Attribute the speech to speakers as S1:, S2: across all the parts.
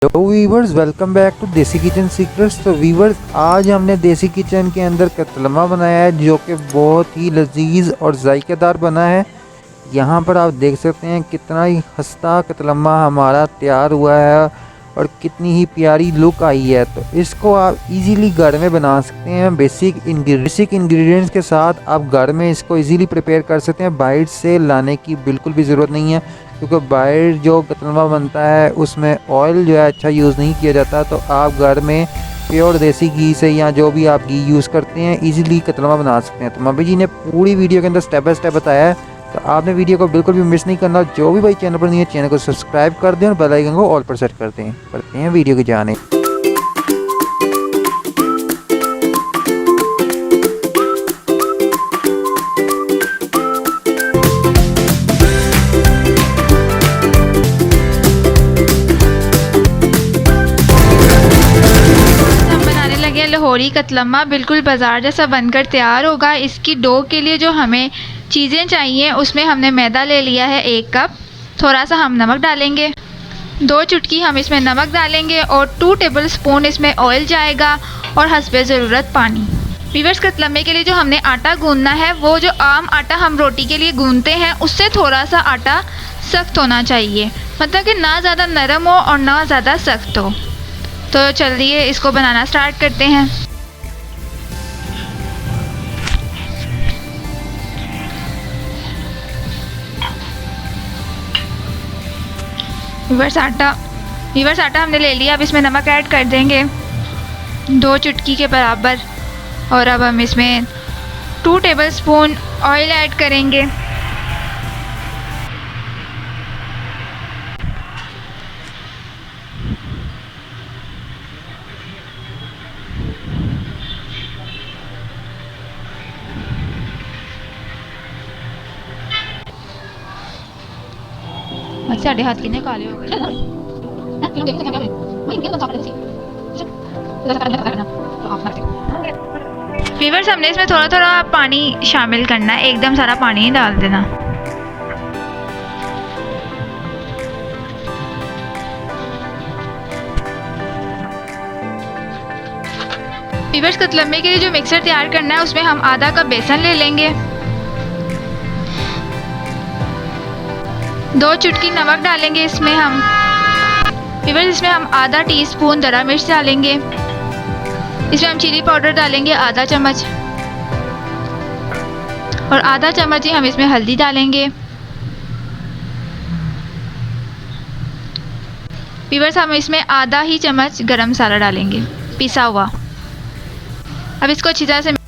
S1: Hello viewers, welcome back to Desi Kitchen Secrets. तो viewers, आज हमने देसी किचन के अंदर कतलमा बनाया है जो कि बहुत ही लजीज और जायकेदार बना है। यहाँ पर आप देख सकते हैं कितना ही खस्ता कतलमा हमारा तैयार हुआ है और कितनी ही प्यारी लुक आई है। तो इसको आप इजीली घर में बना सकते हैं। बेसिक इंग्रेडिएंट्स के साथ आप घर में इसको इजीली प्रिपेयर कर सकते हैं। बाहर से लाने की बिल्कुल भी ज़रूरत नहीं है, क्योंकि बाहर जो कतलमा बनता है उसमें ऑयल जो है अच्छा यूज़ नहीं किया जाता। तो आप घर में प्योर देसी घी से या जो भी आप घी यूज़ करते हैं इजीली कतलमा बना सकते हैं। तो मम्मी जी ने पूरी वीडियो के अंदर स्टेप बाय स्टेप बताया है, तो आपने वीडियो को बिल्कुल भी मिस नहीं करना। जो भी भाई चैनल पर नहीं है, चैनल को सब्सक्राइब कर दें और बेल आइकन को ऑल पर सेट कर दें। करते हैं वीडियो की जाने।
S2: लाहौरी कतलमा बिल्कुल बाज़ार जैसा बनकर तैयार होगा। इसकी डो के लिए जो हमें चीज़ें चाहिए, उसमें हमने मैदा ले लिया है 1 कप। थोड़ा सा हम नमक डालेंगे, 2 चुटकी हम इसमें नमक डालेंगे और 2 टेबलस्पून इसमें ऑयल जाएगा और हस्बे ज़रूरत पानी। वीवर्स, कतलमे के लिए जो हमने आटा गूंदना है, वो जो आम आटा हम रोटी के लिए गूंदते हैं उससे थोड़ा सा आटा सख्त होना चाहिए, मतलब कि ना ज़्यादा नरम हो और ना ज़्यादा सख्त हो। तो चलिए इसको बनाना स्टार्ट करते हैं। वीवर्स, आटा हमने ले लिया। अब इसमें नमक ऐड कर देंगे 2 चुटकी के बराबर, और अब हम इसमें 2 टेबलस्पून ऑयल ऐड करेंगे। साढ़े हाथ कितने काले हो गए। वीवर्स, हमने इसमें थोड़ा थोड़ा पानी शामिल करना है, एकदम सारा पानी नहीं डाल देना। वीवर्स, कतलमे के लिए जो मिक्सर तैयार करना है उसमें हम आधा कप बेसन ले लेंगे, 2 चुटकी नमक डालेंगे इसमें हम। वीवर्स, इसमें हम आधा टीस्पून दरा मिर्च डालेंगे। इसमें हम चिली पाउडर डालेंगे आधा चम्मच, और आधा चम्मच ही हम इसमें हल्दी डालेंगे। वीवर्स, हम इसमें आधा ही चम्मच गरम मसाला डालेंगे पिसा हुआ। अब इसको अच्छी तरह से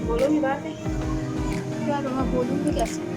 S2: बोलूँगी बात है क्या मैं बोलूँगी कैसे।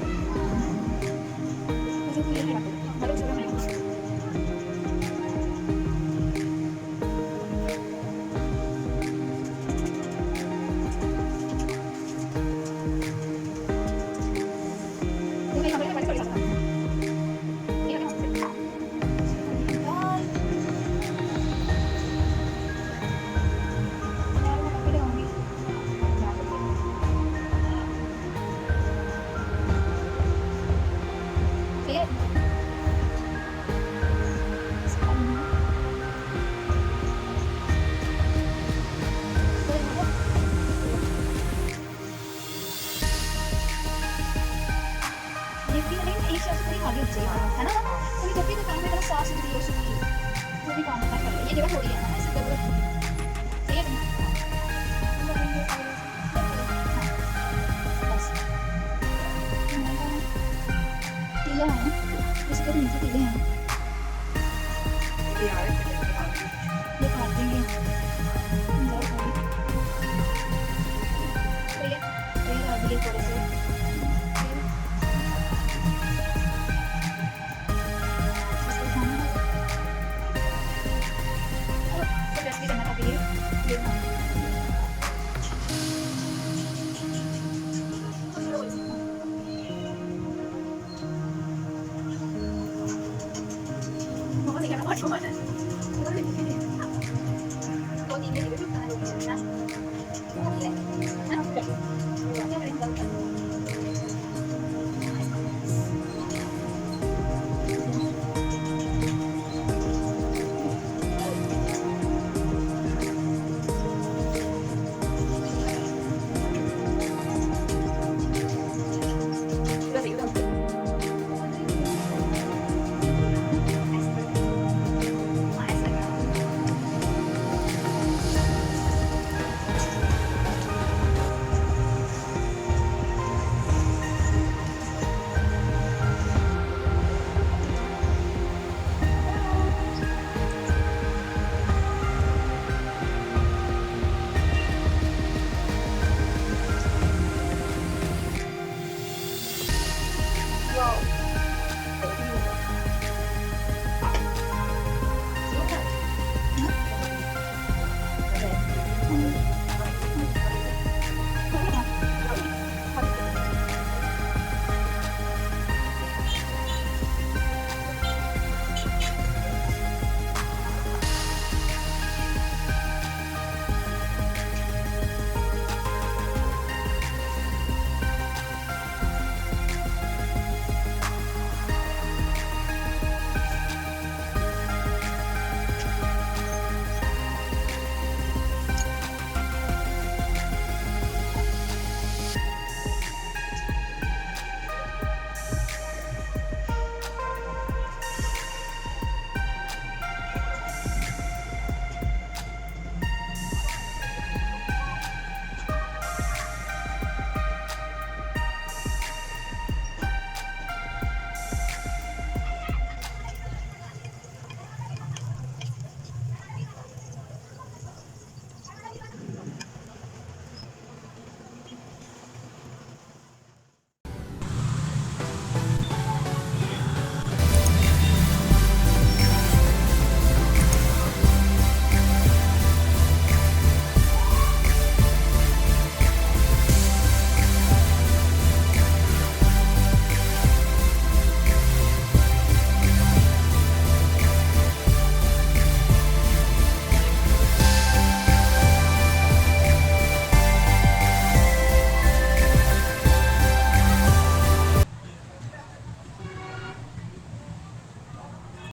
S3: साफ सुथरी थाली होनी चाहिए है ना। कभी जब भी कोई काम है साफ सुथरी हो सुथरी जो भी काम होता है। ये जगह थोड़ी है ना, इससे जरूरत सही है कि नहीं? बस तीला है इसके नीचे तीले हैं, ये काट देंगे। जाओ खाली ये डाल दिए थोड़े से। इसको खाना है तो टेस्ट भी करना था ये बहुत ही करना बहुत है 2-3 मिनट खाना रोक देना।